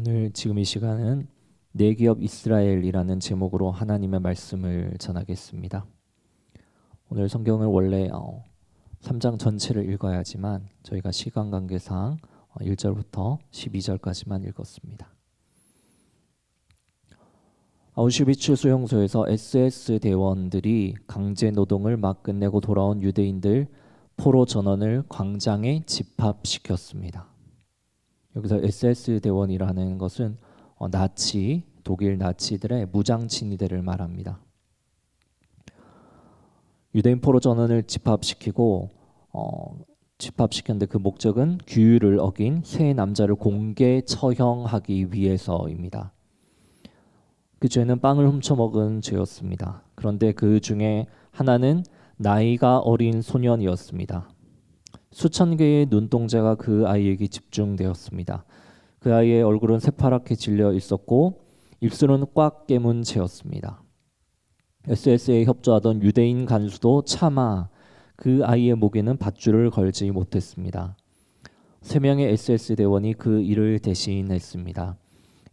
오늘 지금 이 시간은 내 기업 이스라엘이라는 제목으로 하나님의 말씀을 전하겠습니다. 오늘 성경을 원래 3장 전체를 읽어야 하지만 저희가 시간 관계상 1절부터 12절까지만 읽었습니다. 아우슈비츠 수용소에서 SS 대원들이 강제 노동을 막 끝내고 돌아온 유대인들 포로 전원을 광장에 집합시켰습니다. 여기서 SS 대원이라는 것은 독일 나치들의 무장 친위대를 말합니다. 유대인 포로 전원을 집합시켰는데 그 목적은 규율을 어긴 세 남자를 공개 처형하기 위해서입니다. 그 죄는 빵을 훔쳐먹은 죄였습니다. 그런데 그 중에 하나는 나이가 어린 소년이었습니다. 수천 개의 눈동자가 그 아이에게 집중되었습니다. 그 아이의 얼굴은 새파랗게 질려 있었고 입술은 꽉 깨문 채였습니다. SS에 협조하던 유대인 간수도 차마 그 아이의 목에는 밧줄을 걸지 못했습니다. 3명의 SS 대원이 그 일을 대신했습니다.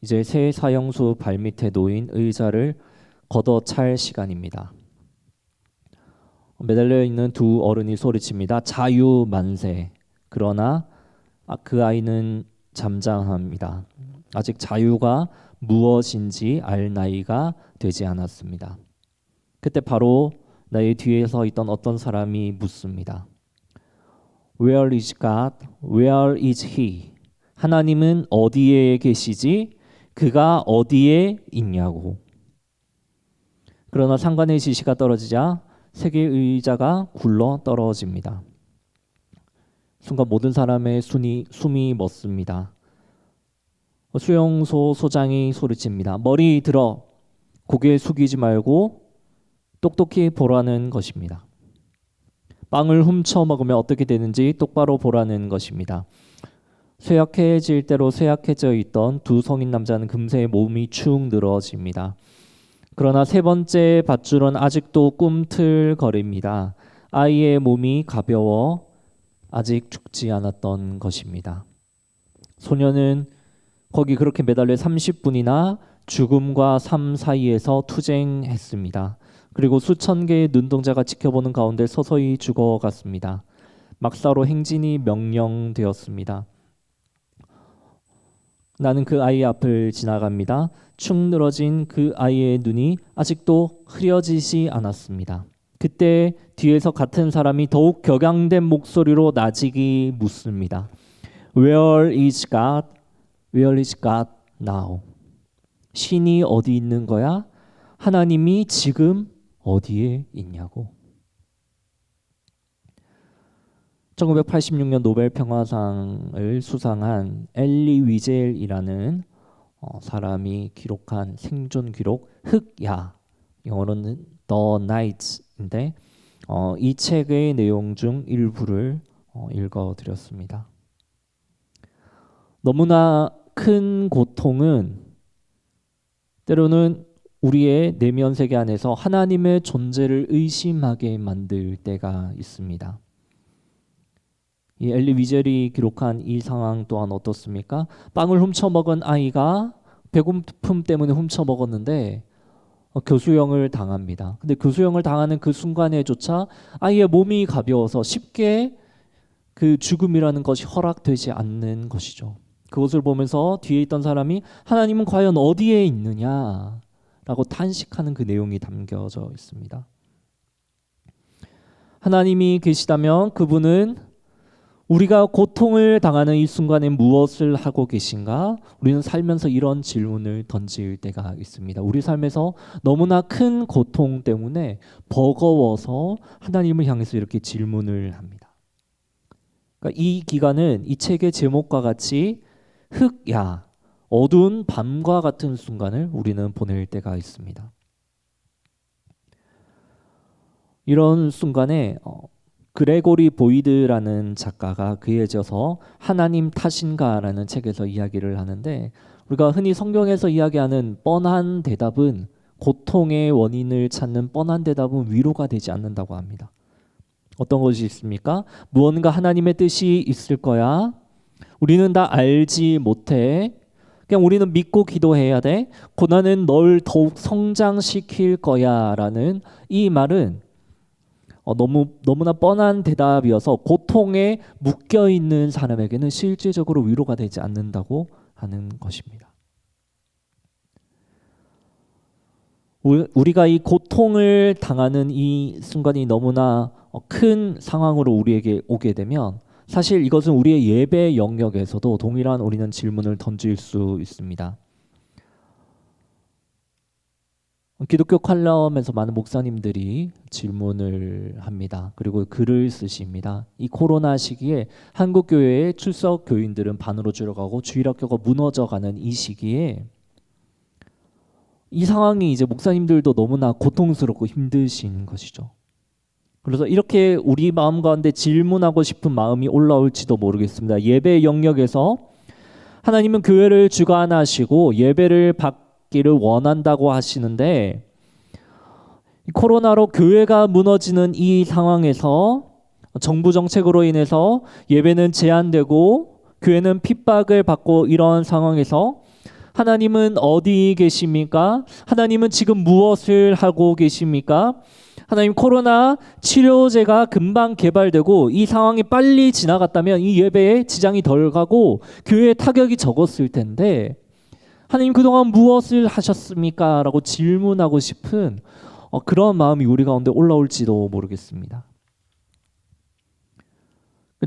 이제 새 사형수 발밑에 놓인 의자를 걷어찰 시간입니다. 매달려 있는 두 어른이 소리칩니다. 자유 만세. 그러나 그 아이는 잠잠합니다. 아직 자유가 무엇인지 알 나이가 되지 않았습니다. 그때 바로 나의 뒤에 서 있던 어떤 사람이 묻습니다. Where is God? Where is He? 하나님은 어디에 계시지? 그가 어디에 있냐고. 그러나 상관의 지시가 떨어지자 세 개의 의자가 굴러 떨어집니다. 순간 모든 사람의 숨이 멎습니다. 수용소 소장이 소리칩니다. 머리 들어. 고개 숙이지 말고 똑똑히 보라는 것입니다. 빵을 훔쳐 먹으면 어떻게 되는지 똑바로 보라는 것입니다. 쇠약해질 대로 쇠약해져 있던 두 성인 남자는 금세 몸이 축 늘어집니다. 그러나 세 번째 밧줄은 아직도 꿈틀거립니다. 아이의 몸이 가벼워 아직 죽지 않았던 것입니다. 소녀는 거기 그렇게 매달려 30분이나 죽음과 삶 사이에서 투쟁했습니다. 그리고 수천 개의 눈동자가 지켜보는 가운데 서서히 죽어갔습니다. 막사로 행진이 명령되었습니다. 나는 그 아이 앞을 지나갑니다. 축 늘어진 그 아이의 눈이 아직도 흐려지지 않았습니다. 그때 뒤에서 같은 사람이 더욱 격양된 목소리로 나직이 묻습니다. Where is God? Where is God now? 신이 어디 있는 거야? 하나님이 지금 어디에 있냐고. 1986년 노벨 평화상을 수상한 엘리 위젤이라는 사람이 기록한 생존 기록 흑야, 영어로는 The Nights인데 이 책의 내용 중 일부를 읽어드렸습니다. 너무나 큰 고통은 때로는 우리의 내면 세계 안에서 하나님의 존재를 의심하게 만들 때가 있습니다. 이 엘리 위젤이 기록한 이 상황 또한 어떻습니까? 빵을 훔쳐먹은 아이가 배고픔 때문에 훔쳐먹었는데 교수형을 당합니다. 근데 교수형을 당하는 그 순간에조차 아이의 몸이 가벼워서 쉽게 그 죽음이라는 것이 허락되지 않는 것이죠. 그것을 보면서 뒤에 있던 사람이 하나님은 과연 어디에 있느냐라고 탄식하는 그 내용이 담겨져 있습니다. 하나님이 계시다면 그분은 우리가 고통을 당하는 이 순간에 무엇을 하고 계신가? 우리는 살면서 이런 질문을 던질 때가 있습니다. 우리 삶에서 너무나 큰 고통 때문에 버거워서 하나님을 향해서 이렇게 질문을 합니다. 그러니까 이 기간은 이 책의 제목과 같이 흑야, 어두운 밤과 같은 순간을 우리는 보낼 때가 있습니다. 이런 순간에 그레고리 보이드라는 작가가 그에 이어서 하나님 탓인가라는 책에서 이야기를 하는데, 우리가 흔히 성경에서 이야기하는 뻔한 대답은, 고통의 원인을 찾는 뻔한 대답은 위로가 되지 않는다고 합니다. 어떤 것이 있습니까? 무언가 하나님의 뜻이 있을 거야. 우리는 다 알지 못해. 그냥 우리는 믿고 기도해야 돼. 고난은 널 더욱 성장시킬 거야라는 이 말은 너무나 뻔한 대답이어서 고통에 묶여 있는 사람에게는 실질적으로 위로가 되지 않는다고 하는 것입니다. 우리가 이 고통을 당하는 이 순간이 너무나 큰 상황으로 우리에게 오게 되면 사실 이것은 우리의 예배 영역에서도 동일한 우리는 질문을 던질 수 있습니다. 기독교 칼럼에서 많은 목사님들이 질문을 합니다. 그리고 글을 쓰십니다. 이 코로나 시기에 한국 교회의 출석 교인들은 반으로 줄어가고 주일학교가 무너져가는 이 시기에 이 상황이 이제 목사님들도 너무나 고통스럽고 힘드신 것이죠. 그래서 이렇게 우리 마음 가운데 질문하고 싶은 마음이 올라올지도 모르겠습니다. 예배 영역에서 하나님은 교회를 주관하시고 예배를 받기를 원한다고 하시는데 코로나로 교회가 무너지는 이 상황에서 정부 정책으로 인해서 예배는 제한되고 교회는 핍박을 받고 이런 상황에서 하나님은 어디 계십니까? 하나님은 지금 무엇을 하고 계십니까? 하나님, 코로나 치료제가 금방 개발되고 이 상황이 빨리 지나갔다면 이 예배에 지장이 덜 가고 교회에 타격이 적었을 텐데 하나님 그동안 무엇을 하셨습니까? 라고 질문하고 싶은 그런 마음이 우리 가운데 올라올지도 모르겠습니다.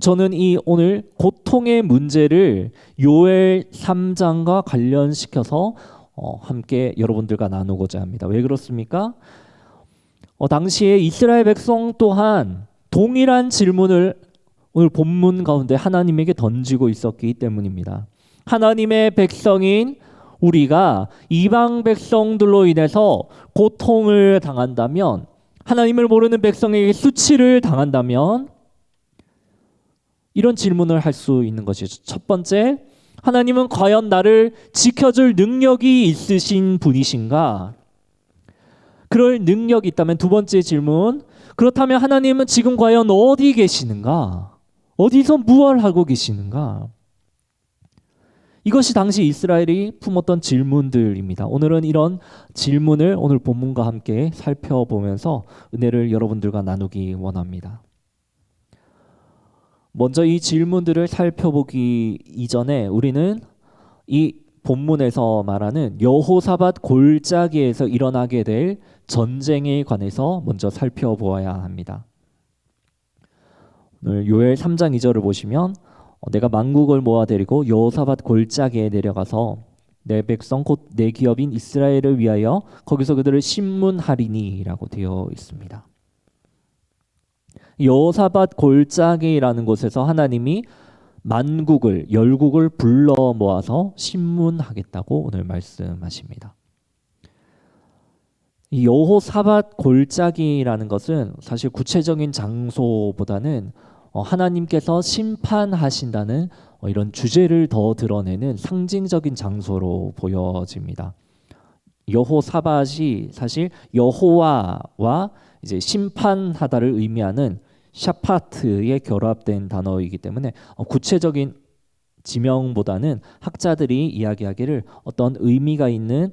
저는 이 오늘 고통의 문제를 요엘 3장과 관련시켜서 함께 여러분들과 나누고자 합니다. 왜 그렇습니까? 당시에 이스라엘 백성 또한 동일한 질문을 오늘 본문 가운데 하나님에게 던지고 있었기 때문입니다. 하나님의 백성인 우리가 이방 백성들로 인해서 고통을 당한다면, 하나님을 모르는 백성에게 수치를 당한다면 이런 질문을 할 수 있는 것이죠. 첫 번째, 하나님은 과연 나를 지켜줄 능력이 있으신 분이신가? 그럴 능력이 있다면 두 번째 질문, 그렇다면 하나님은 지금 과연 어디 계시는가? 어디서 무엇을 하고 계시는가? 이것이 당시 이스라엘이 품었던 질문들입니다. 오늘은 이런 질문을 오늘 본문과 함께 살펴보면서 은혜를 여러분들과 나누기 원합니다. 먼저 이 질문들을 살펴보기 이전에 우리는 이 본문에서 말하는 여호사밧 골짜기에서 일어나게 될 전쟁에 관해서 먼저 살펴보아야 합니다. 오늘 요엘 3장 2절을 보시면 내가 만국을 모아들이고 여호사밧 골짜기에 내려가서 내 백성 곧 내 기업인 이스라엘을 위하여 거기서 그들을 심문하리니 라고 되어 있습니다. 여호사밧 골짜기라는 곳에서 하나님이 만국을, 열국을 불러 모아서 심문하겠다고 오늘 말씀하십니다. 이 여호사밧 골짜기라는 것은 사실 구체적인 장소보다는 하나님께서 심판하신다는 이런 주제를 더 드러내는 상징적인 장소로 보여집니다. 여호사밧이 사실 여호와와 이제 심판하다를 의미하는 샤파트에 결합된 단어이기 때문에 구체적인 지명보다는 학자들이 이야기하기를 어떤 의미가 있는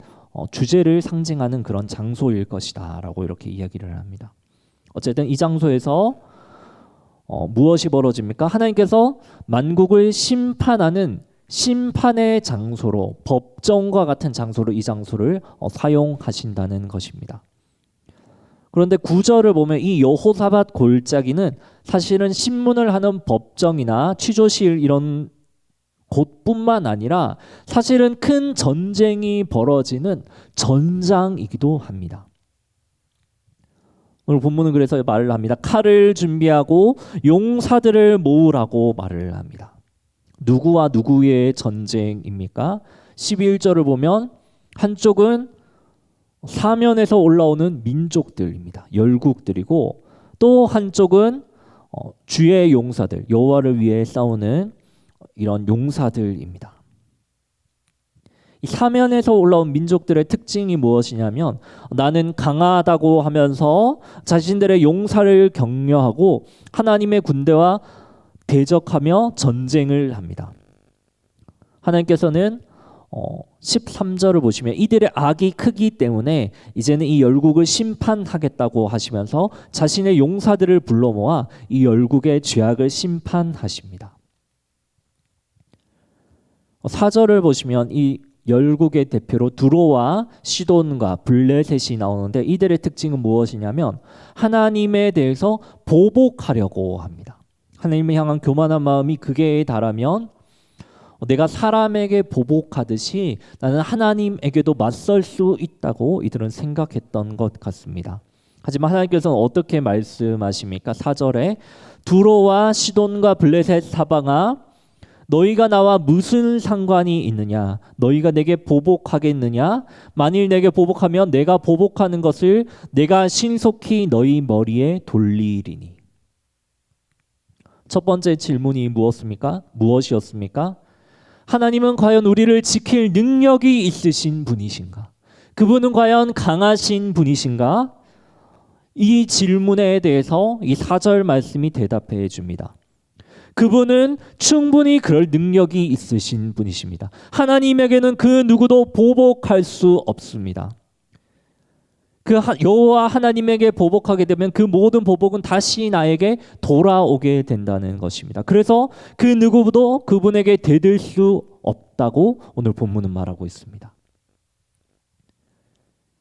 주제를 상징하는 그런 장소일 것이다 라고 이렇게 이야기를 합니다. 어쨌든 이 장소에서 무엇이 벌어집니까? 하나님께서 만국을 심판하는 심판의 장소로, 법정과 같은 장소로 이 장소를 사용하신다는 것입니다. 그런데 9절을 보면 이 여호사밧 골짜기는 사실은 심문을 하는 법정이나 취조실 이런 곳뿐만 아니라 사실은 큰 전쟁이 벌어지는 전장이기도 합니다. 오늘 본문은 그래서 말을 합니다. 칼을 준비하고 용사들을 모으라고 말을 합니다. 누구와 누구의 전쟁입니까? 11절을 보면 한쪽은 사면에서 올라오는 민족들입니다. 열국들이고 또 한쪽은 주의 용사들, 여호와를 위해 싸우는 이런 용사들입니다. 이 사면에서 올라온 민족들의 특징이 무엇이냐면 나는 강하다고 하면서 자신들의 용사를 격려하고 하나님의 군대와 대적하며 전쟁을 합니다. 하나님께서는 13절을 보시면 이들의 악이 크기 때문에 이제는 이 열국을 심판하겠다고 하시면서 자신의 용사들을 불러 모아 이 열국의 죄악을 심판하십니다. 4절을 보시면 이 열국의 대표로 두로와 시돈과 블레셋이 나오는데 이들의 특징은 무엇이냐면 하나님에 대해서 보복하려고 합니다. 하나님을 향한 교만한 마음이 극에 달하면 내가 사람에게 보복하듯이 나는 하나님에게도 맞설 수 있다고 이들은 생각했던 것 같습니다. 하지만 하나님께서는 어떻게 말씀하십니까? 4절에 두로와 시돈과 블레셋 사방아 너희가 나와 무슨 상관이 있느냐? 너희가 내게 보복하겠느냐? 만일 내게 보복하면 내가 보복하는 것을 내가 신속히 너희 머리에 돌리리니. 첫 번째 질문이 무엇이었습니까? 하나님은 과연 우리를 지킬 능력이 있으신 분이신가? 그분은 과연 강하신 분이신가? 이 질문에 대해서 이 4절 말씀이 대답해 줍니다. 그분은 충분히 그럴 능력이 있으신 분이십니다. 하나님에게는 그 누구도 보복할 수 없습니다. 그 여호와 하나님에게 보복하게 되면 그 모든 보복은 다시 나에게 돌아오게 된다는 것입니다. 그래서 그 누구도 그분에게 대들 수 없다고 오늘 본문은 말하고 있습니다.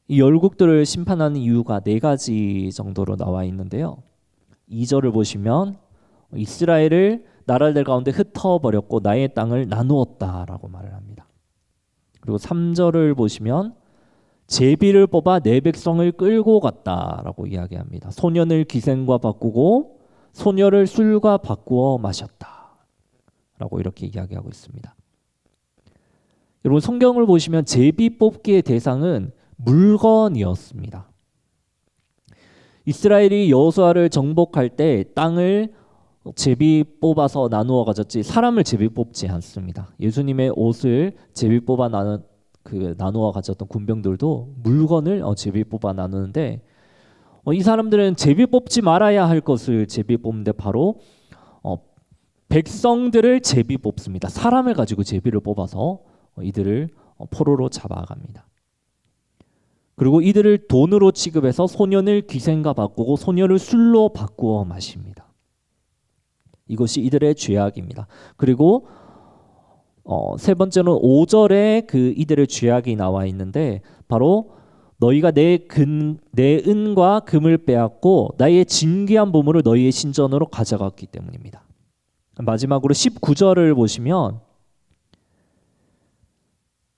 이 열국들을 심판하는 이유가 4가지 정도로 나와 있는데요. 2절을 보시면 이스라엘을 나라들 가운데 흩어버렸고 나의 땅을 나누었다라고 말을 합니다. 그리고 3절을 보시면 제비를 뽑아 내 백성을 끌고 갔다라고 이야기합니다. 소년을 기생과 바꾸고 소녀를 술과 바꾸어 마셨다라고 이렇게 이야기하고 있습니다. 여러분 성경을 보시면 제비 뽑기의 대상은 물건이었습니다. 이스라엘이 여호수아를 정복할 때 땅을 제비 뽑아서 나누어 가졌지 사람을 제비 뽑지 않습니다. 예수님의 옷을 제비 뽑아 나누어 가졌던 군병들도 물건을 제비 뽑아 나누는데 이 사람들은 제비 뽑지 말아야 할 것을 제비 뽑는데 바로 백성들을 제비 뽑습니다. 사람을 가지고 제비를 뽑아서 이들을 포로로 잡아갑니다. 그리고 이들을 돈으로 취급해서 소년을 기생과 바꾸고 소녀를 술로 바꾸어 마십니다. 이것이 이들의 죄악입니다. 그리고 세 번째는 5절에 그 이들의 죄악이 나와 있는데 바로 너희가 내 은과 금을 빼앗고 나의 진귀한 보물을 너희의 신전으로 가져갔기 때문입니다. 마지막으로 19절을 보시면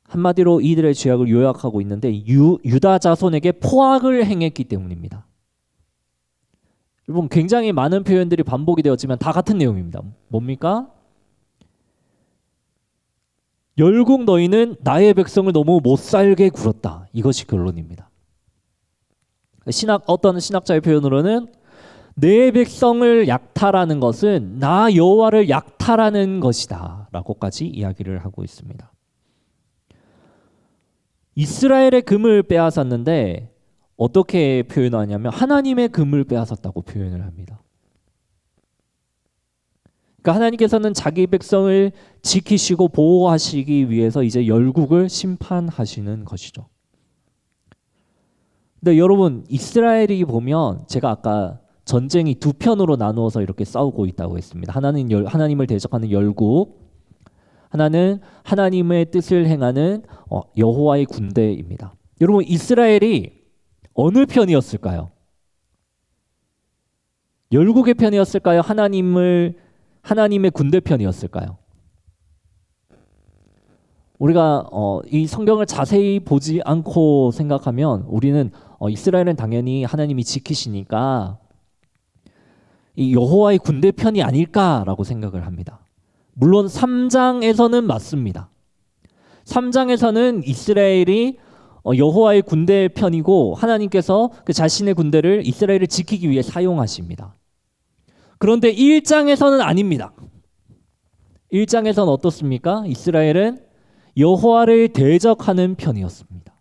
한마디로 이들의 죄악을 요약하고 있는데 유다 자손에게 포악을 행했기 때문입니다. 여러분 굉장히 많은 표현들이 반복이 되었지만 다 같은 내용입니다. 뭡니까? 열국 너희는 나의 백성을 너무 못살게 굴었다. 이것이 결론입니다. 어떤 신학자의 표현으로는 내 백성을 약탈하는 것은 나 여호와를 약탈하는 것이다 라고까지 이야기를 하고 있습니다. 이스라엘의 금을 빼앗았는데 어떻게 표현하냐면 하나님의 금을 빼앗았다고 표현을 합니다. 그러니까 하나님께서는 자기 백성을 지키시고 보호하시기 위해서 이제 열국을 심판하시는 것이죠. 근데 여러분 이스라엘이 보면 제가 아까 전쟁이 두 편으로 나누어서 이렇게 싸우고 있다고 했습니다. 하나는 하나님을 대적하는 열국, 하나는 하나님의 뜻을 행하는 여호와의 군대입니다. 여러분 이스라엘이 어느 편이었을까요? 열국의 편이었을까요? 하나님의 군대 편이었을까요? 우리가 이 성경을 자세히 보지 않고 생각하면 우리는 이스라엘은 당연히 하나님이 지키시니까 이 여호와의 군대 편이 아닐까라고 생각을 합니다. 물론 3장에서는 맞습니다. 3장에서는 이스라엘이 여호와의 군대 편이고 하나님께서 그 자신의 군대를 이스라엘을 지키기 위해 사용하십니다. 그런데 1장에서는 아닙니다. 1장에서는 어떻습니까? 이스라엘은 여호와를 대적하는 편이었습니다.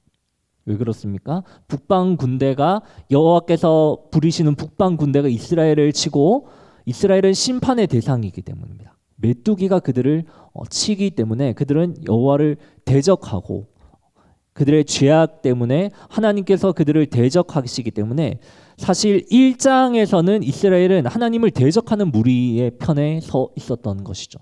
왜 그렇습니까? 북방 군대가 여호와께서 부리시는 북방 군대가 이스라엘을 치고 이스라엘은 심판의 대상이기 때문입니다. 메뚜기가 그들을 치기 때문에 그들은 여호와를 대적하고 그들의 죄악 때문에 하나님께서 그들을 대적하시기 때문에 사실 1장에서는 이스라엘은 하나님을 대적하는 무리의 편에 서 있었던 것이죠.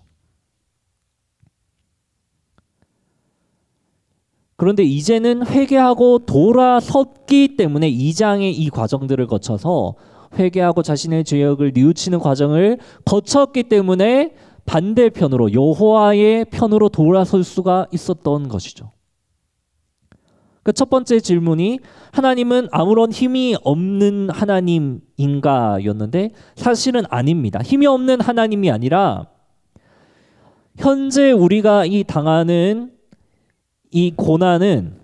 그런데 이제는 회개하고 돌아섰기 때문에 2장의 이 과정들을 거쳐서 회개하고 자신의 죄악을 뉘우치는 과정을 거쳤기 때문에 반대편으로 여호와의 편으로 돌아설 수가 있었던 것이죠. 그 첫 번째 질문이 하나님은 아무런 힘이 없는 하나님인가 였는데 사실은 아닙니다. 힘이 없는 하나님이 아니라 현재 우리가 이 당하는 이 고난은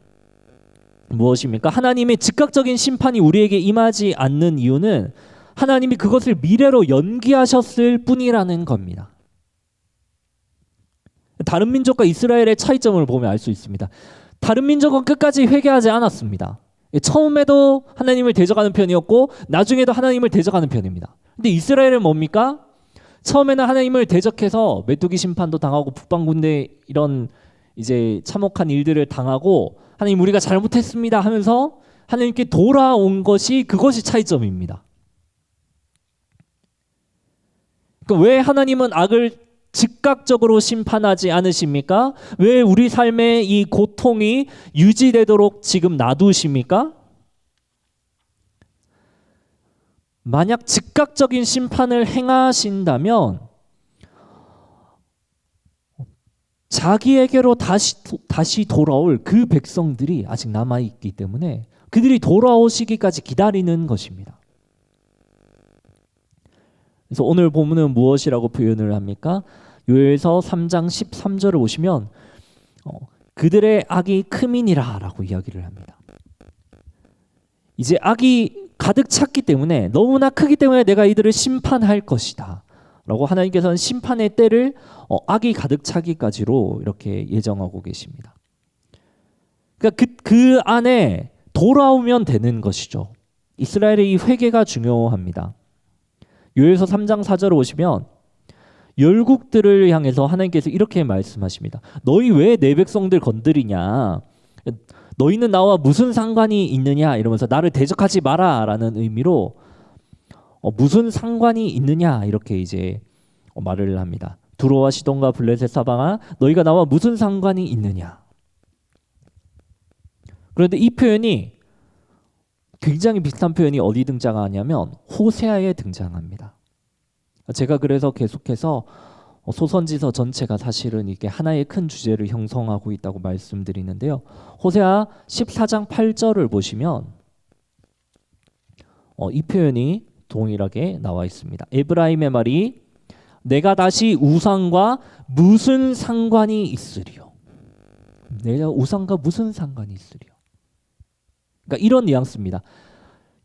무엇입니까? 하나님의 즉각적인 심판이 우리에게 임하지 않는 이유는 하나님이 그것을 미래로 연기하셨을 뿐이라는 겁니다. 다른 민족과 이스라엘의 차이점을 보면 알 수 있습니다. 다른 민족은 끝까지 회개하지 않았습니다. 처음에도 하나님을 대적하는 편이었고 나중에도 하나님을 대적하는 편입니다. 근데 이스라엘은 뭡니까? 처음에는 하나님을 대적해서 메뚜기 심판도 당하고 북방군대 이런 이제 참혹한 일들을 당하고 하나님 우리가 잘못했습니다 하면서 하나님께 돌아온 것이 그것이 차이점입니다. 그러니까 왜 하나님은 악을 즉각적으로 심판하지 않으십니까? 왜 우리 삶의 이 고통이 유지되도록 지금 놔두십니까? 만약 즉각적인 심판을 행하신다면 자기에게로 다시 돌아올 그 백성들이 아직 남아있기 때문에 그들이 돌아오시기까지 기다리는 것입니다. 그래서 오늘 본문은 무엇이라고 표현을 합니까? 요엘서 3장 13절을 보시면 그들의 악이 크민이라 라고 이야기를 합니다. 이제 악이 가득 찼기 때문에 너무나 크기 때문에 내가 이들을 심판할 것이다 라고 하나님께서는 심판의 때를 악이 가득 차기까지로 이렇게 예정하고 계십니다. 그러니까 그 안에 돌아오면 되는 것이죠. 이스라엘의 이 회개가 중요합니다. 요엘서 3장 4절을 보시면 열국들을 향해서 하나님께서 이렇게 말씀하십니다. 너희 왜 내 백성들 건드리냐? 너희는 나와 무슨 상관이 있느냐? 이러면서 나를 대적하지 마라 라는 의미로 무슨 상관이 있느냐? 이렇게 이제 말을 합니다. 두로와 시돈과 블레셋 사방아 너희가 나와 무슨 상관이 있느냐? 그런데 이 표현이 굉장히 비슷한 표현이 어디 등장하냐면 호세아에 등장합니다. 제가 그래서 계속해서 소선지서 전체가 사실은 이게 하나의 큰 주제를 형성하고 있다고 말씀드리는데요. 호세아 14장 8절을 보시면 이 표현이 동일하게 나와 있습니다. 에브라임의 말이 내가 다시 우상과 무슨 상관이 있으리요? 내가 우상과 무슨 상관이 있으리요? 그러니까 이런 뉘앙스입니다.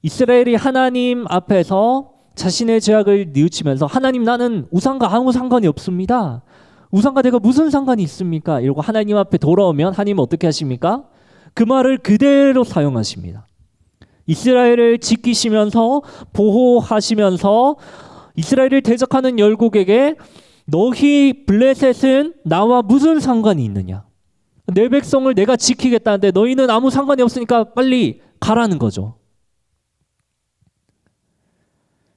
이스라엘이 하나님 앞에서 자신의 죄악을 뉘우치면서 하나님 나는 우상과 아무 상관이 없습니다. 우상과 내가 무슨 상관이 있습니까? 이러고 하나님 앞에 돌아오면 하나님은 어떻게 하십니까? 그 말을 그대로 사용하십니다. 이스라엘을 지키시면서 보호하시면서 이스라엘을 대적하는 열국에게 너희 블레셋은 나와 무슨 상관이 있느냐? 내 백성을 내가 지키겠다는데 너희는 아무 상관이 없으니까 빨리 가라는 거죠.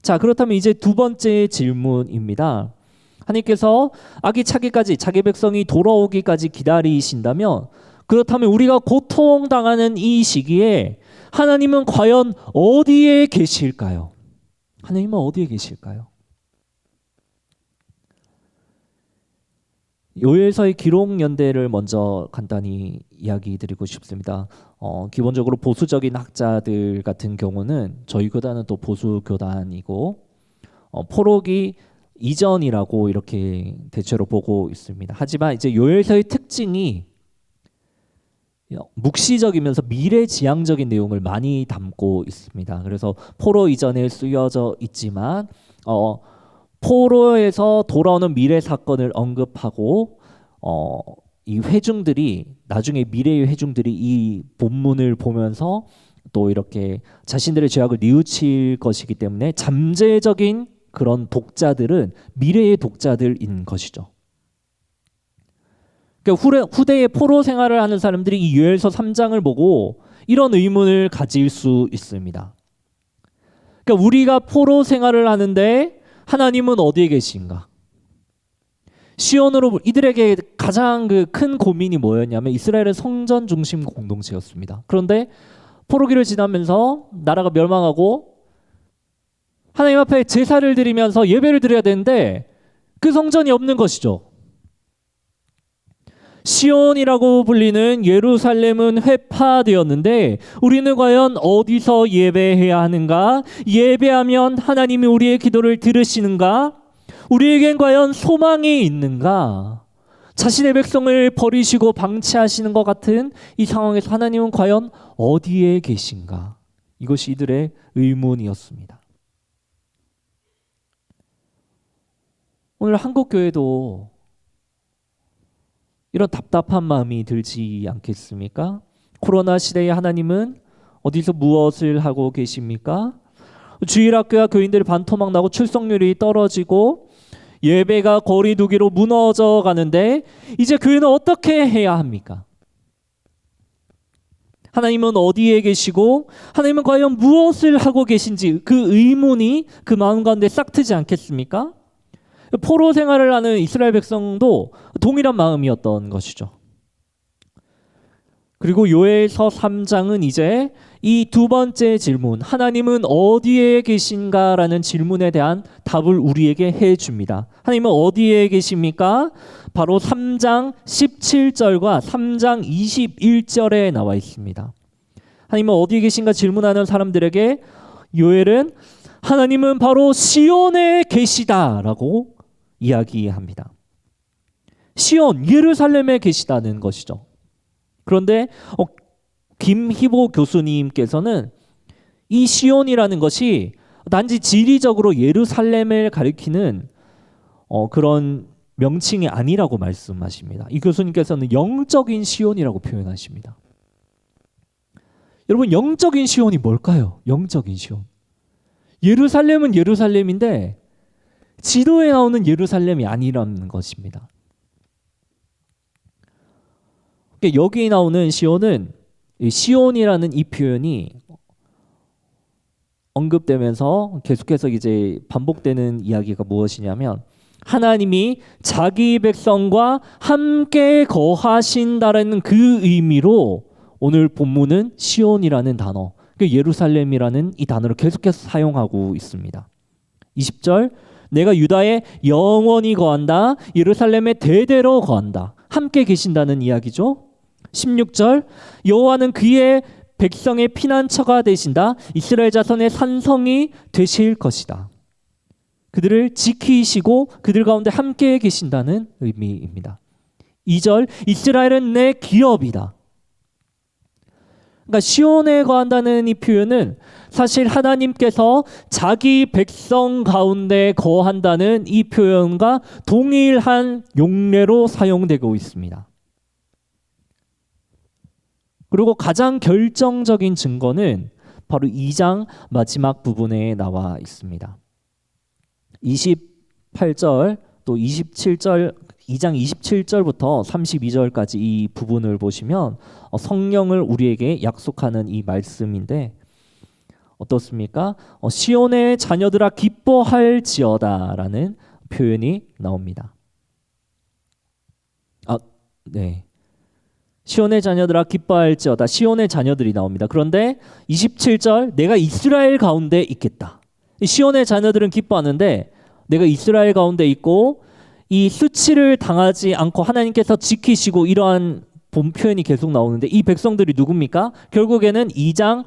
자, 그렇다면 이제 두 번째 질문입니다. 하나님께서 악이 차기까지 자기 백성이 돌아오기까지 기다리신다면 그렇다면 우리가 고통당하는 이 시기에 하나님은 과연 어디에 계실까요? 하나님은 어디에 계실까요? 요엘서의 기록 연대를 먼저 간단히 이야기 드리고 싶습니다. 기본적으로 보수적인 학자들 같은 경우는 저희 교단은 또 보수 교단이고 포로기 이전이라고 이렇게 대체로 보고 있습니다. 하지만 이제 요엘서의 특징이 묵시적이면서 미래지향적인 내용을 많이 담고 있습니다. 그래서 포로 이전에 쓰여져 있지만 포로에서 돌아오는 미래 사건을 언급하고 이 회중들이 나중에 미래의 회중들이 이 본문을 보면서 또 이렇게 자신들의 죄악을 뉘우칠 것이기 때문에 잠재적인 그런 독자들은 미래의 독자들인 것이죠. 그러니까 후대에 포로 생활을 하는 사람들이 이 요엘서 3장을 보고 이런 의문을 가질 수 있습니다. 그러니까 우리가 포로 생활을 하는데 하나님은 어디에 계신가? 시온으로 이들에게 가장 그 큰 고민이 뭐였냐면 이스라엘은 성전 중심 공동체였습니다. 그런데 포로기를 지나면서 나라가 멸망하고 하나님 앞에 제사를 드리면서 예배를 드려야 되는데 그 성전이 없는 것이죠. 시온이라고 불리는 예루살렘은 회파되었는데 우리는 과연 어디서 예배해야 하는가? 예배하면 하나님이 우리의 기도를 들으시는가? 우리에겐 과연 소망이 있는가? 자신의 백성을 버리시고 방치하시는 것 같은 이 상황에서 하나님은 과연 어디에 계신가? 이것이 이들의 의문이었습니다. 오늘 한국 교회도 이런 답답한 마음이 들지 않겠습니까? 코로나 시대에 하나님은 어디서 무엇을 하고 계십니까? 주일학교와 교인들이 반토막 나고 출석률이 떨어지고 예배가 거리두기로 무너져 가는데 이제 교회는 어떻게 해야 합니까? 하나님은 어디에 계시고 하나님은 과연 무엇을 하고 계신지 그 의문이 그 마음 가운데 싹트지 않겠습니까? 포로 생활을 하는 이스라엘 백성도 동일한 마음이었던 것이죠. 그리고 요엘서 3장은 이제 이 두 번째 질문, 하나님은 어디에 계신가라는 질문에 대한 답을 우리에게 해줍니다. 하나님은 어디에 계십니까? 바로 3장 17절과 3장 21절에 나와 있습니다. 하나님은 어디에 계신가 질문하는 사람들에게 요엘은 하나님은 바로 시온에 계시다라고 이야기합니다. 시온, 예루살렘에 계시다는 것이죠. 그런데 김희보 교수님께서는 이 시온이라는 것이 단지 지리적으로 예루살렘을 가리키는 그런 명칭이 아니라고 말씀하십니다. 이 교수님께서는 영적인 시온이라고 표현하십니다. 여러분, 영적인 시온이 뭘까요? 영적인 시온. 예루살렘은 예루살렘인데 지도에 나오는 예루살렘이 아니라는 것입니다. 여기 나오는 시온은 시온이라는 이 표현이 언급되면서 계속해서 이제 반복되는 이야기가 무엇이냐면 하나님이 자기 백성과 함께 거하신다라는 그 의미로 오늘 본문은 시온이라는 단어, 예루살렘이라는 이 단어를 계속해서 사용하고 있습니다. 20절, 내가 유다에 영원히 거한다. 예루살렘에 대대로 거한다. 함께 계신다는 이야기죠. 16절, 여호와는 그의 백성의 피난처가 되신다. 이스라엘 자손의 산성이 되실 것이다. 그들을 지키시고 그들 가운데 함께 계신다는 의미입니다. 2절, 이스라엘은 내 기업이다. 그러니까 시온에 거한다는 이 표현은 사실 하나님께서 자기 백성 가운데 거한다는 이 표현과 동일한 용례로 사용되고 있습니다. 그리고 가장 결정적인 증거는 바로 2장 마지막 부분에 나와 있습니다. 28절 또 27절, 2장 27절부터 32절까지 이 부분을 보시면 성령을 우리에게 약속하는 이 말씀인데 어떻습니까? 시온의 자녀들아 기뻐할지어다라는 표현이 나옵니다. 네. 시온의 자녀들아 기뻐할지어다. 시온의 자녀들이 나옵니다. 그런데 27절, 내가 이스라엘 가운데 있겠다. 시온의 자녀들은 기뻐하는데 내가 이스라엘 가운데 있고 이 수치를 당하지 않고 하나님께서 지키시고 이러한 본 표현이 계속 나오는데 이 백성들이 누굽니까? 결국에는 2장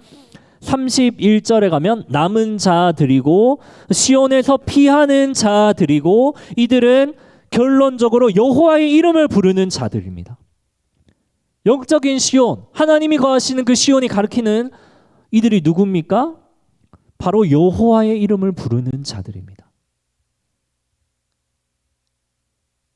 31절에 가면 남은 자들이고 시온에서 피하는 자들이고 이들은 결론적으로 여호와의 이름을 부르는 자들입니다. 영적인 시온, 하나님이 거하시는 그 시온이 가리키는 이들이 누굽니까? 바로 여호와의 이름을 부르는 자들입니다.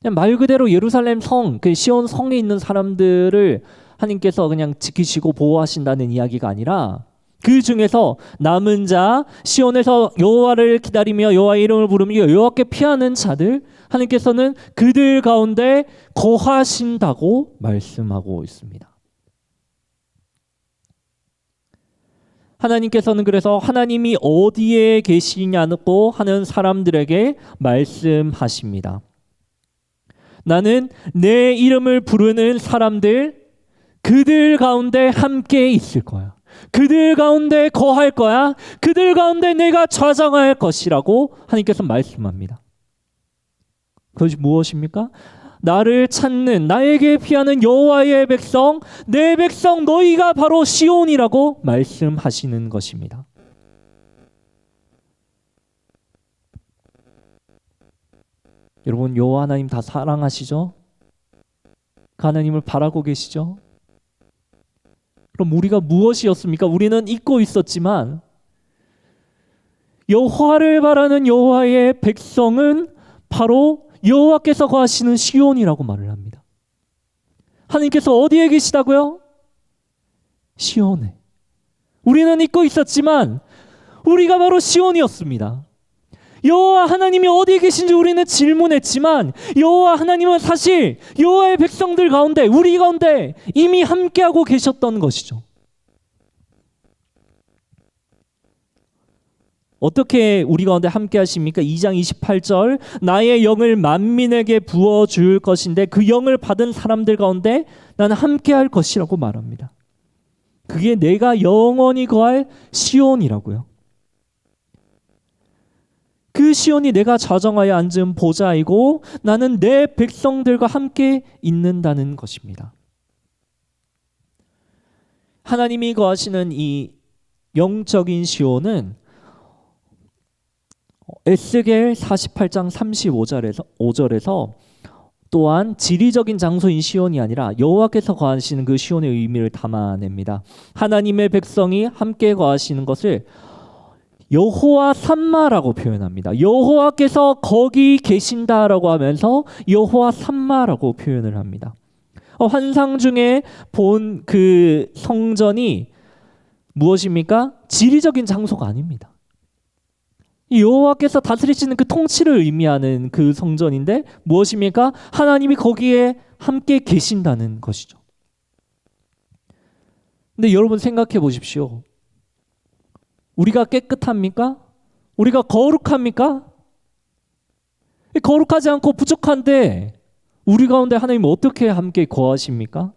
그냥 말 그대로 예루살렘 성, 그 시온 성에 있는 사람들을 하나님께서 그냥 지키시고 보호하신다는 이야기가 아니라 그 중에서 남은 자 시온에서 여호와를 기다리며 여호와의 이름을 부르며 여호와께 피하는 자들 하나님께서는 그들 가운데 거하신다고 말씀하고 있습니다. 하나님께서는 그래서 하나님이 어디에 계시냐고 하는 사람들에게 말씀하십니다. 나는 내 이름을 부르는 사람들 그들 가운데 함께 있을 거야. 그들 가운데 거할 거야. 그들 가운데 내가 좌정할 것이라고 하나님께서 말씀합니다. 그것이 무엇입니까? 나를 찾는 나에게 피하는 여호와의 백성, 내 백성 너희가 바로 시온이라고 말씀하시는 것입니다. 여러분, 여호와 하나님 다 사랑하시죠? 그 하나님을 바라고 계시죠? 그럼 우리가 무엇이었습니까? 우리는 잊고 있었지만 여호와를 바라는 여호와의 백성은 바로 여호와께서 거하시는 시온이라고 말을 합니다. 하나님께서 어디에 계시다고요? 시온에. 우리는 잊고 있었지만 우리가 바로 시온이었습니다. 여호와 하나님이 어디에 계신지 우리는 질문했지만 여호와 하나님은 사실 여호와의 백성들 가운데 우리 가운데 이미 함께하고 계셨던 것이죠. 어떻게 우리 가운데 함께 하십니까? 2장 28절 나의 영을 만민에게 부어줄 것인데 그 영을 받은 사람들 가운데 나는 함께 할 것이라고 말합니다. 그게 내가 영원히 거할 시온이라고요. 그 시온이 내가 좌정하여 앉은 보좌이고 나는 내 백성들과 함께 있는다는 것입니다. 하나님이 거하시는 이 영적인 시온은 에스겔 48장 35절에서 또한 지리적인 장소인 시온이 아니라 여호와께서 거하시는 그 시온의 의미를 담아냅니다. 하나님의 백성이 함께 거하시는 것을 여호와 삼마라고 표현합니다. 여호와께서 거기 계신다라고 하면서 여호와 삼마라고 표현을 합니다. 환상 중에 본 그 성전이 무엇입니까? 지리적인 장소가 아닙니다. 여호와께서 다스리시는 그 통치를 의미하는 그 성전인데 무엇입니까? 하나님이 거기에 함께 계신다는 것이죠. 근데 여러분 생각해 보십시오. 우리가 깨끗합니까? 우리가 거룩합니까? 거룩하지 않고 부족한데 우리 가운데 하나님 어떻게 함께 거하십니까?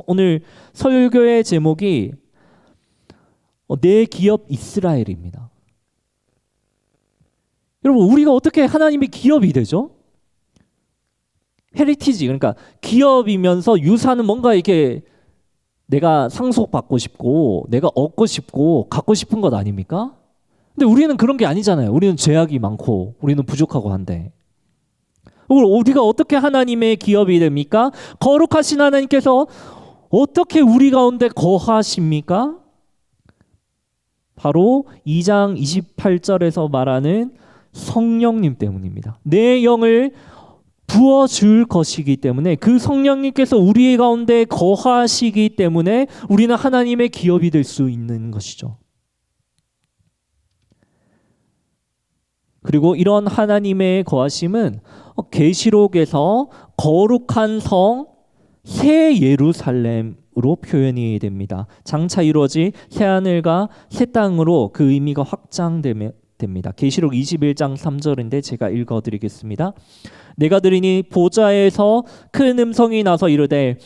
오늘 설교의 제목이 내 기업 이스라엘입니다. 여러분, 우리가 어떻게 하나님의 기업이 되죠? 헤리티지, 그러니까 기업이면서 유산은 뭔가 이렇게 내가 상속받고 싶고 내가 얻고 싶고 갖고 싶은 것 아닙니까? 근데 우리는 그런 게 아니잖아요. 우리는 죄악이 많고 우리는 부족하고 한데 우리가 어떻게 하나님의 기업이 됩니까? 거룩하신 하나님께서 어떻게 우리 가운데 거하십니까? 바로 2장 28절에서 말하는 성령님 때문입니다. 내 영을 부어줄 것이기 때문에 그 성령님께서 우리 가운데 거하시기 때문에 우리는 하나님의 기업이 될 수 있는 것이죠. 그리고 이런 하나님의 거하심은 계시록에서 거룩한 성 새 예루살렘으로 표현이 됩니다. 장차 이루어질 새 하늘과 새 땅으로 그 의미가 확장됩니다. 계시록 21장 3절인데 제가 읽어드리겠습니다. 내가 들으니 보좌에서 큰 음성이 나서 이르되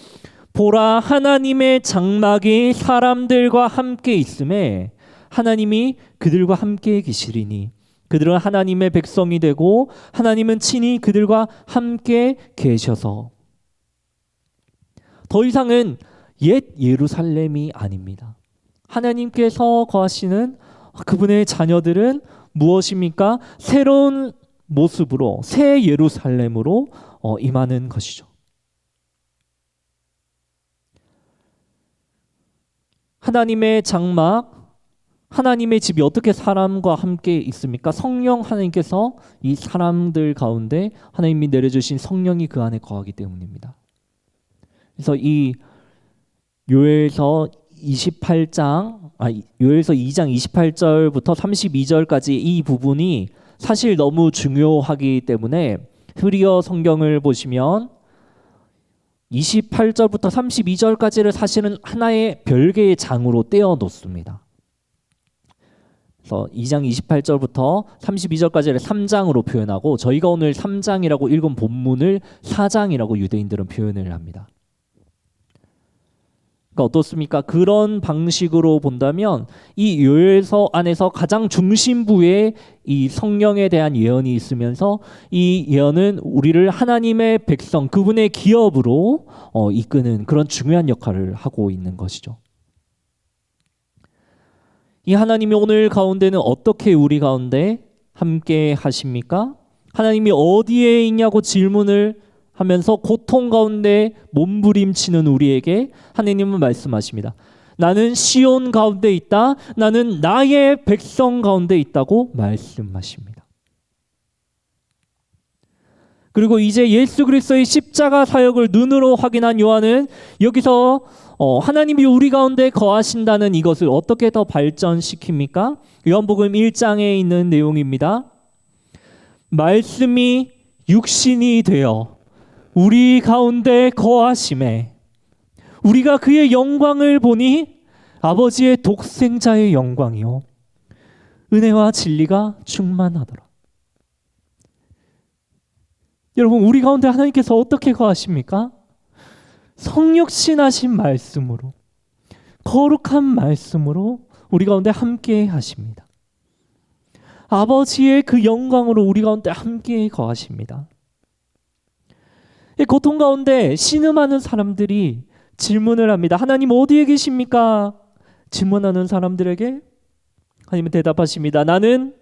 보라 하나님의 장막이 사람들과 함께 있음에 하나님이 그들과 함께 계시리니 그들은 하나님의 백성이 되고 하나님은 친히 그들과 함께 계셔서 더 이상은 옛 예루살렘이 아닙니다. 하나님께서 거하시는 그분의 자녀들은 무엇입니까? 새로운 모습으로 새 예루살렘으로 임하는 것이죠. 하나님의 장막, 하나님의 집이 어떻게 사람과 함께 있습니까? 성령 하나님께서 이 사람들 가운데 하나님이 내려주신 성령이 그 안에 거하기 때문입니다. 그래서 이 요엘서 요엘서 2장 28절부터 32절까지 이 부분이 사실 너무 중요하기 때문에 흐리어 성경을 보시면 28절부터 32절까지를 사실은 하나의 별개의 장으로 떼어 놓습니다. 그래서 2장 28절부터 32절까지를 3장으로 표현하고 저희가 오늘 3장이라고 읽은 본문을 4장이라고 유대인들은 표현을 합니다. 그러니까 어떻습니까? 그런 방식으로 본다면 이 요엘서 안에서 가장 중심부에 이 성령에 대한 예언이 있으면서 이 예언은 우리를 하나님의 백성, 그분의 기업으로 이끄는 그런 중요한 역할을 하고 있는 것이죠. 이 하나님이 오늘 가운데는 어떻게 우리 가운데 함께 하십니까? 하나님이 어디에 있냐고 질문을 하면서 고통 가운데 몸부림치는 우리에게 하나님은 말씀하십니다. 나는 시온 가운데 있다. 나는 나의 백성 가운데 있다고 말씀하십니다. 그리고 이제 예수 그리스도의 십자가 사역을 눈으로 확인한 요한은 여기서 하나님이 우리 가운데 거하신다는 이것을 어떻게 더 발전시킵니까? 요한복음 1장에 있는 내용입니다. 말씀이 육신이 되어 우리 가운데 거하심에 우리가 그의 영광을 보니 아버지의 독생자의 영광이요 은혜와 진리가 충만하더라. 여러분, 우리 가운데 하나님께서 어떻게 거하십니까? 성육신하신 말씀으로, 거룩한 말씀으로 우리 가운데 함께 하십니다. 아버지의 그 영광으로 우리 가운데 함께 거하십니다. 이 고통 가운데 신음하는 사람들이 질문을 합니다. 하나님 어디에 계십니까? 질문하는 사람들에게 하나님은 대답하십니다. 나는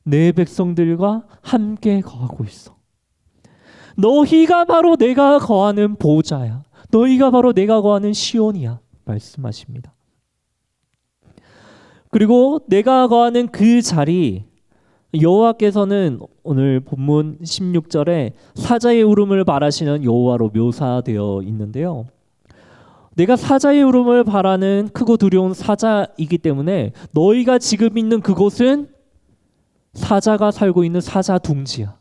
내 백성들과 함께 거하고 있어. 너희가 바로 내가 거하는 보호자야. 너희가 바로 내가 거하는 시온이야. 말씀하십니다. 그리고 내가 거하는 그 자리, 여호와께서는 오늘 본문 16절에 사자의 울음을 바라시는 여호와로 묘사되어 있는데요. 내가 사자의 울음을 바라는 크고 두려운 사자이기 때문에 너희가 지금 있는 그곳은 사자가 살고 있는 사자 둥지야.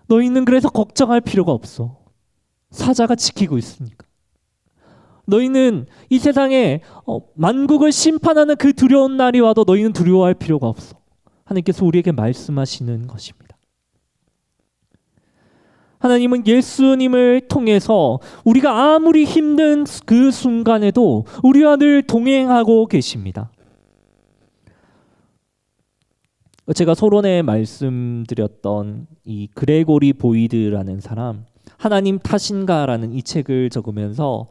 너희는 그래서 걱정할 필요가 없어. 사자가 지키고 있으니까. 너희는 이 세상에 만국을 심판하는 그 두려운 날이 와도 너희는 두려워할 필요가 없어. 하나님께서 우리에게 말씀하시는 것입니다. 하나님은 예수님을 통해서 우리가 아무리 힘든 그 순간에도 우리와 늘 동행하고 계십니다. 제가 서론에 말씀드렸던 이 그레고리 보이드라는 사람, 하나님 탓인가라는 이 책을 적으면서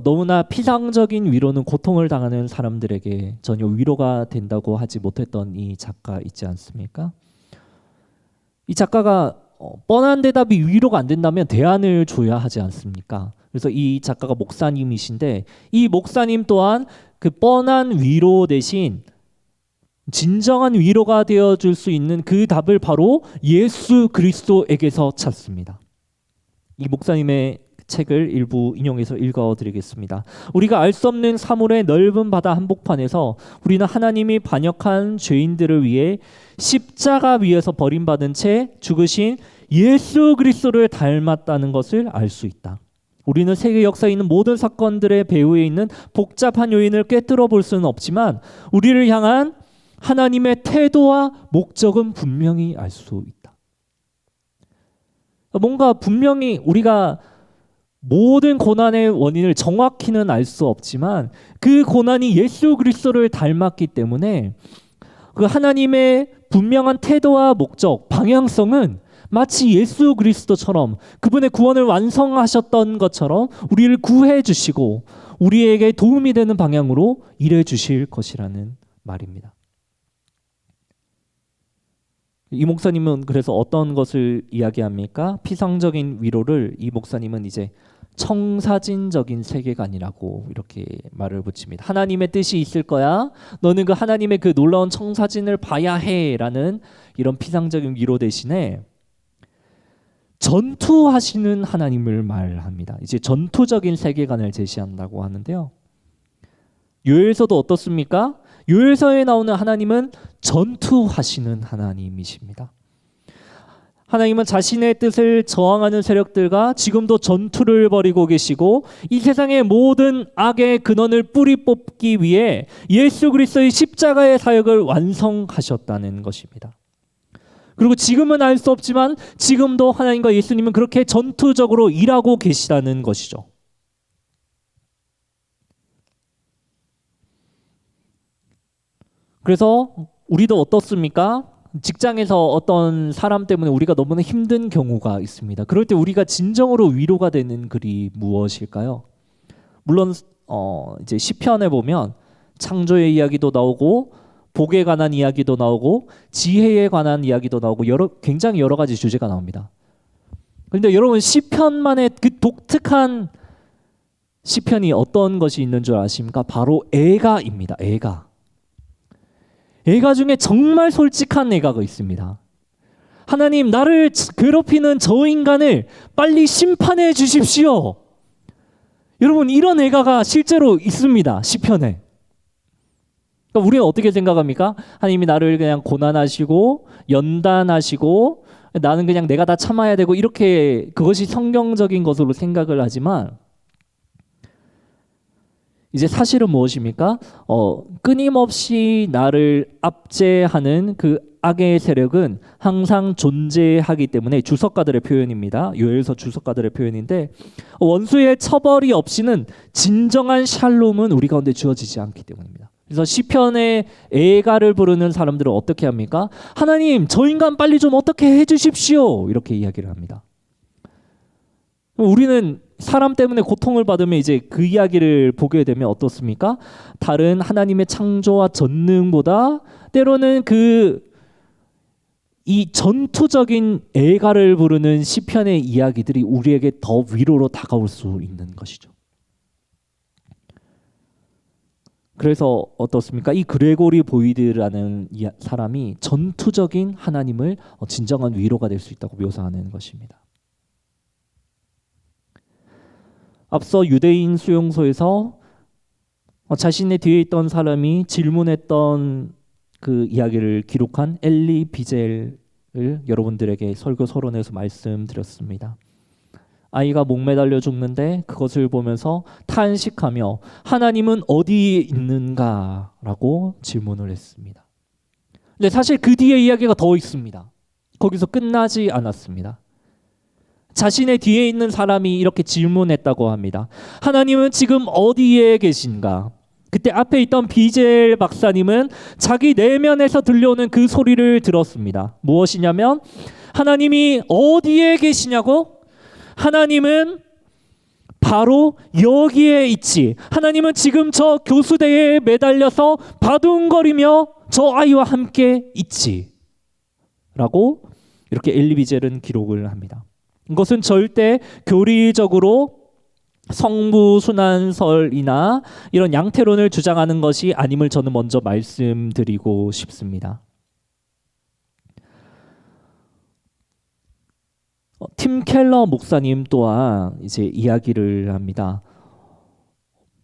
너무나 피상적인 위로는 고통을 당하는 사람들에게 전혀 위로가 된다고 하지 못했던 이 작가 있지 않습니까? 이 작가가 뻔한 대답이 위로가 안 된다면 대안을 줘야 하지 않습니까? 그래서 이 작가가 목사님이신데 이 목사님 또한 그 뻔한 위로 대신 진정한 위로가 되어줄 수 있는 그 답을 바로 예수 그리스도에게서 찾습니다. 이 목사님의 책을 일부 인용해서 읽어드리겠습니다. 우리가 알 수 없는 사물의 넓은 바다 한복판에서 우리는 하나님이 반역한 죄인들을 위해 십자가 위에서 버림받은 채 죽으신 예수 그리스도를 닮았다는 것을 알 수 있다. 우리는 세계 역사에 있는 모든 사건들의 배후에 있는 복잡한 요인을 꿰뚫어 볼 수는 없지만 우리를 향한 하나님의 태도와 목적은 분명히 알 수 있다. 뭔가 분명히 우리가 모든 고난의 원인을 정확히는 알 수 없지만 그 고난이 예수 그리스도를 닮았기 때문에 그 하나님의 분명한 태도와 목적, 방향성은 마치 예수 그리스도처럼 그분의 구원을 완성하셨던 것처럼 우리를 구해 주시고 우리에게 도움이 되는 방향으로 일해 주실 것이라는 말입니다. 이 목사님은 그래서 어떤 것을 이야기합니까? 피상적인 위로를 이 목사님은 이제 청사진적인 세계관이라고 이렇게 말을 붙입니다. 하나님의 뜻이 있을 거야. 너는 그 하나님의 그 놀라운 청사진을 봐야 해라는 이런 피상적인 위로 대신에 전투하시는 하나님을 말합니다. 이제 전투적인 세계관을 제시한다고 하는데요. 요엘서도 어떻습니까? 요엘서에 나오는 하나님은 전투하시는 하나님이십니다. 하나님은 자신의 뜻을 저항하는 세력들과 지금도 전투를 벌이고 계시고 이 세상의 모든 악의 근원을 뿌리 뽑기 위해 예수 그리스도의 십자가의 사역을 완성하셨다는 것입니다. 그리고 지금은 알 수 없지만 지금도 하나님과 예수님은 그렇게 전투적으로 일하고 계시다는 것이죠. 그래서 우리도 어떻습니까? 직장에서 어떤 사람 때문에 우리가 너무나 힘든 경우가 있습니다. 그럴 때 우리가 진정으로 위로가 되는 글이 무엇일까요? 물론 이제 시편에 보면 창조의 이야기도 나오고 복에 관한 이야기도 나오고 지혜에 관한 이야기도 나오고 굉장히 여러 가지 주제가 나옵니다. 그런데 여러분 시편만의 그 독특한 시편이 어떤 것이 있는 줄 아십니까? 바로 애가입니다. 애가 중에 정말 솔직한 애가가 있습니다. 하나님, 나를 괴롭히는 저 인간을 빨리 심판해 주십시오. 여러분, 이런 애가가 실제로 있습니다. 시편에. 그러니까 우리는 어떻게 생각합니까? 하나님이 나를 그냥 고난하시고 연단하시고 나는 그냥 내가 다 참아야 되고 이렇게 그것이 성경적인 것으로 생각을 하지만 이제 사실은 무엇입니까? 끊임없이 나를 압제하는 그 악의 세력은 항상 존재하기 때문에 주석가들의 표현입니다. 요엘서 주석가들의 표현인데 원수의 처벌이 없이는 진정한 샬롬은 우리 가운데 주어지지 않기 때문입니다. 그래서 시편의 애가를 부르는 사람들은 어떻게 합니까? 하나님, 저 인간 빨리 좀 어떻게 해주십시오. 이렇게 이야기를 합니다. 우리는 사람 때문에 고통을 받으면 이제 그 이야기를 보게 되면 어떻습니까? 다른 하나님의 창조와 전능보다 때로는 이 전투적인 애가를 부르는 시편의 이야기들이 우리에게 더 위로로 다가올 수 있는 것이죠. 그래서 어떻습니까? 이 그레고리 보이드라는 사람이 전투적인 하나님을 진정한 위로가 될 수 있다고 묘사하는 것입니다. 앞서 유대인 수용소에서 자신의 뒤에 있던 사람이 질문했던 그 이야기를 기록한 엘리 비젤을 여러분들에게 설교 서론에서 말씀드렸습니다. 아이가 목매달려 죽는데 그것을 보면서 탄식하며 하나님은 어디에 있는가라고 질문을 했습니다. 근데 사실 그 뒤에 이야기가 더 있습니다. 거기서 끝나지 않았습니다. 자신의 뒤에 있는 사람이 이렇게 질문했다고 합니다. 하나님은 지금 어디에 계신가? 그때 앞에 있던 비젤 박사님은 자기 내면에서 들려오는 그 소리를 들었습니다. 무엇이냐면 하나님이 어디에 계시냐고? 하나님은 바로 여기에 있지. 하나님은 지금 저 교수대에 매달려서 바둥거리며 저 아이와 함께 있지. 라고 이렇게 엘리 비젤은 기록을 합니다. 이것은 절대 교리적으로 성부순환설이나 이런 양태론을 주장하는 것이 아님을 저는 먼저 말씀드리고 싶습니다. 팀 켈러 목사님 또한 이제 이야기를 합니다.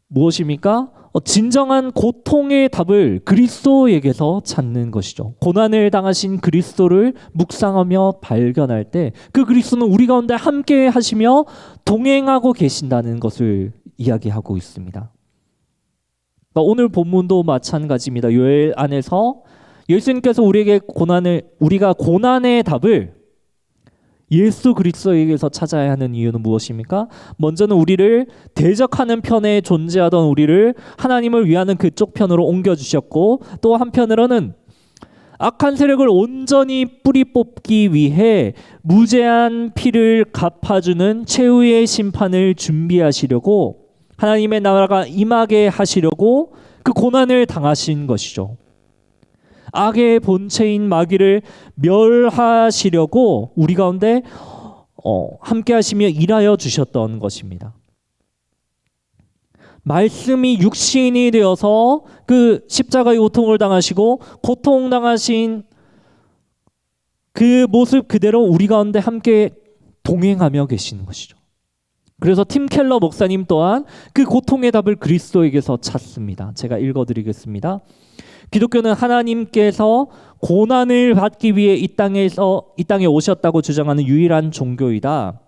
무엇입니까? 진정한 고통의 답을 그리스도에게서 찾는 것이죠. 고난을 당하신 그리스도를 묵상하며 발견할 때 그 그리스도는 우리 가운데 함께 하시며 동행하고 계신다는 것을 이야기하고 있습니다. 그러니까 오늘 본문도 마찬가지입니다. 요엘 안에서 예수님께서 우리가 고난의 답을 예수 그리스도에게서 찾아야 하는 이유는 무엇입니까? 먼저는 우리를 대적하는 편에 존재하던 우리를 하나님을 위하는 그쪽 편으로 옮겨주셨고 또 한편으로는 악한 세력을 온전히 뿌리 뽑기 위해 무제한 피를 갚아주는 최후의 심판을 준비하시려고 하나님의 나라가 임하게 하시려고 그 고난을 당하신 것이죠. 악의 본체인 마귀를 멸하시려고 우리 가운데 함께 하시며 일하여 주셨던 것입니다. 말씀이 육신이 되어서 그 십자가의 고통을 당하시고 고통당하신 그 모습 그대로 우리 가운데 함께 동행하며 계시는 것이죠. 그래서 팀 켈러 목사님 또한 그 고통의 답을 그리스도에게서 찾습니다. 제가 읽어드리겠습니다. 기독교는 하나님께서 고난을 받기 위해 이 땅에 오셨다고 주장하는 유일한 종교이다.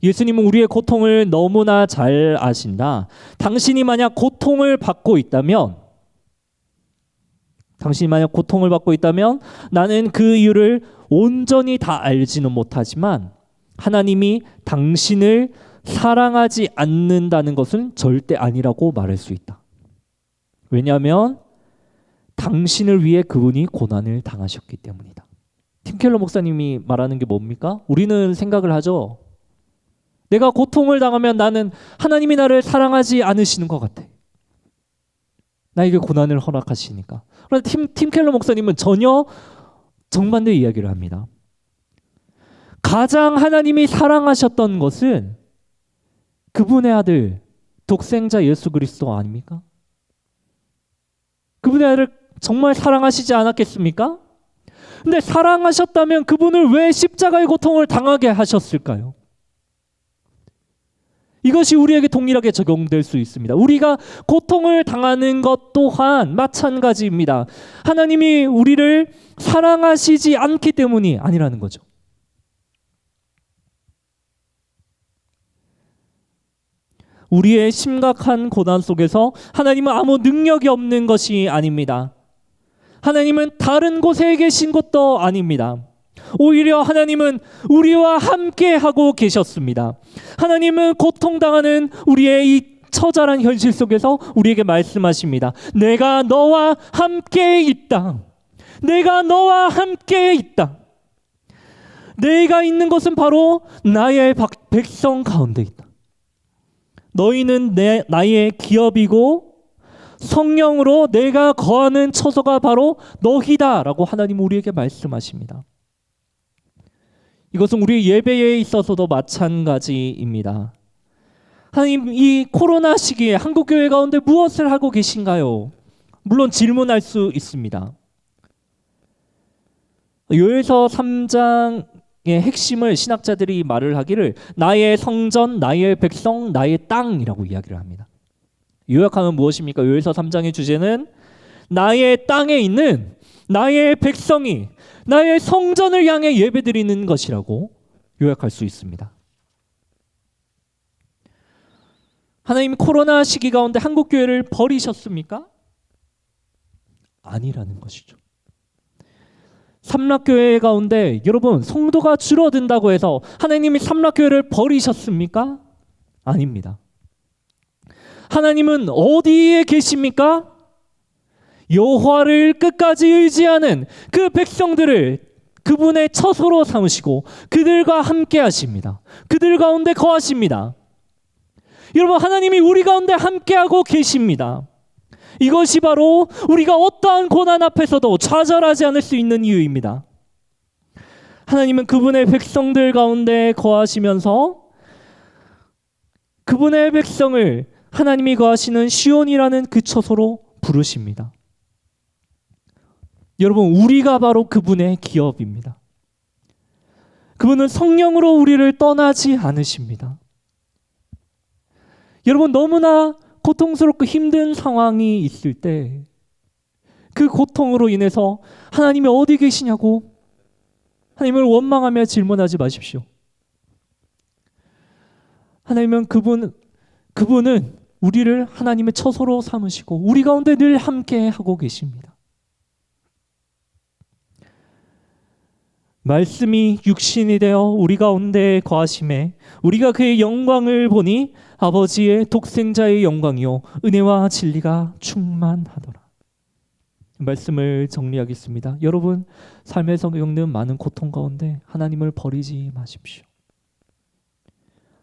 예수님은 우리의 고통을 너무나 잘 아신다. 당신이 만약 고통을 받고 있다면 나는 그 이유를 온전히 다 알지는 못하지만 하나님이 당신을 사랑하지 않는다는 것은 절대 아니라고 말할 수 있다. 왜냐하면 당신을 위해 그분이 고난을 당하셨기 때문이다. 팀 켈러 목사님이 말하는 게 뭡니까? 우리는 생각을 하죠. 내가 고통을 당하면 나는 하나님이 나를 사랑하지 않으시는 것 같아. 나에게 고난을 허락하시니까. 그런데 팀 켈러 목사님은 전혀 정반대 이야기를 합니다. 가장 하나님이 사랑하셨던 것은 그분의 아들 독생자 예수 그리스도 아닙니까? 그분의 아들을 정말 사랑하시지 않았겠습니까? 근데 사랑하셨다면 그분을 왜 십자가의 고통을 당하게 하셨을까요? 이것이 우리에게 동일하게 적용될 수 있습니다. 우리가 고통을 당하는 것 또한 마찬가지입니다. 하나님이 우리를 사랑하시지 않기 때문이 아니라는 거죠. 우리의 심각한 고난 속에서 하나님은 아무 능력이 없는 것이 아닙니다. 하나님은 다른 곳에 계신 것도 아닙니다. 오히려 하나님은 우리와 함께 하고 계셨습니다. 하나님은 고통당하는 우리의 이 처절한 현실 속에서 우리에게 말씀하십니다. 내가 너와 함께 있다. 내가 너와 함께 있다. 내가 있는 곳은 바로 나의 백성 가운데 있다. 너희는 나의 기업이고 성령으로 내가 거하는 처소가 바로 너희다 라고 하나님 우리에게 말씀하십니다. 이것은 우리 예배에 있어서도 마찬가지입니다. 하나님, 이 코로나 시기에 한국교회 가운데 무엇을 하고 계신가요? 물론 질문할 수 있습니다. 요엘서 3장의 핵심을 신학자들이 말을 하기를 나의 성전, 나의 백성, 나의 땅이라고 이야기를 합니다. 요약하면 무엇입니까? 요엘서 3장의 주제는 나의 땅에 있는 나의 백성이 나의 성전을 향해 예배드리는 것이라고 요약할 수 있습니다. 하나님 코로나 시기 가운데 한국교회를 버리셨습니까? 아니라는 것이죠. 삼락교회 가운데 여러분 성도가 줄어든다고 해서 하나님이 삼락교회를 버리셨습니까? 아닙니다. 하나님은 어디에 계십니까? 여호와를 끝까지 의지하는 그 백성들을 그분의 처소로 삼으시고 그들과 함께 하십니다. 그들 가운데 거하십니다. 여러분, 하나님이 우리 가운데 함께하고 계십니다. 이것이 바로 우리가 어떠한 고난 앞에서도 좌절하지 않을 수 있는 이유입니다. 하나님은 그분의 백성들 가운데 거하시면서 그분의 백성을 하나님이 거하시는 시온이라는 그 처소로 부르십니다. 여러분, 우리가 바로 그분의 기업입니다. 그분은 성령으로 우리를 떠나지 않으십니다. 여러분, 너무나 고통스럽고 힘든 상황이 있을 때 그 고통으로 인해서 하나님이 어디 계시냐고 하나님을 원망하며 질문하지 마십시오. 하나님은 그분은 우리를 하나님의 처소로 삼으시고 우리 가운데 늘 함께 하고 계십니다. 말씀이 육신이 되어 우리 가운데 거하심에 우리가 그의 영광을 보니 아버지의 독생자의 영광이요 은혜와 진리가 충만하더라. 말씀을 정리하겠습니다. 여러분, 삶에서 겪는 많은 고통 가운데 하나님을 버리지 마십시오.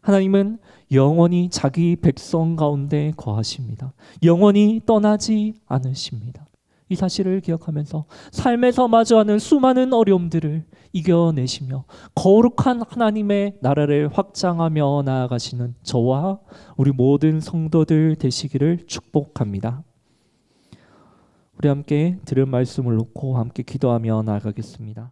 하나님은 영원히 자기 백성 가운데 거하십니다. 영원히 떠나지 않으십니다. 이 사실을 기억하면서 삶에서 마주하는 수많은 어려움들을 이겨내시며 거룩한 하나님의 나라를 확장하며 나아가시는 저와 우리 모든 성도들 되시기를 축복합니다. 우리 함께 들은 말씀을 놓고 함께 기도하며 나아가겠습니다.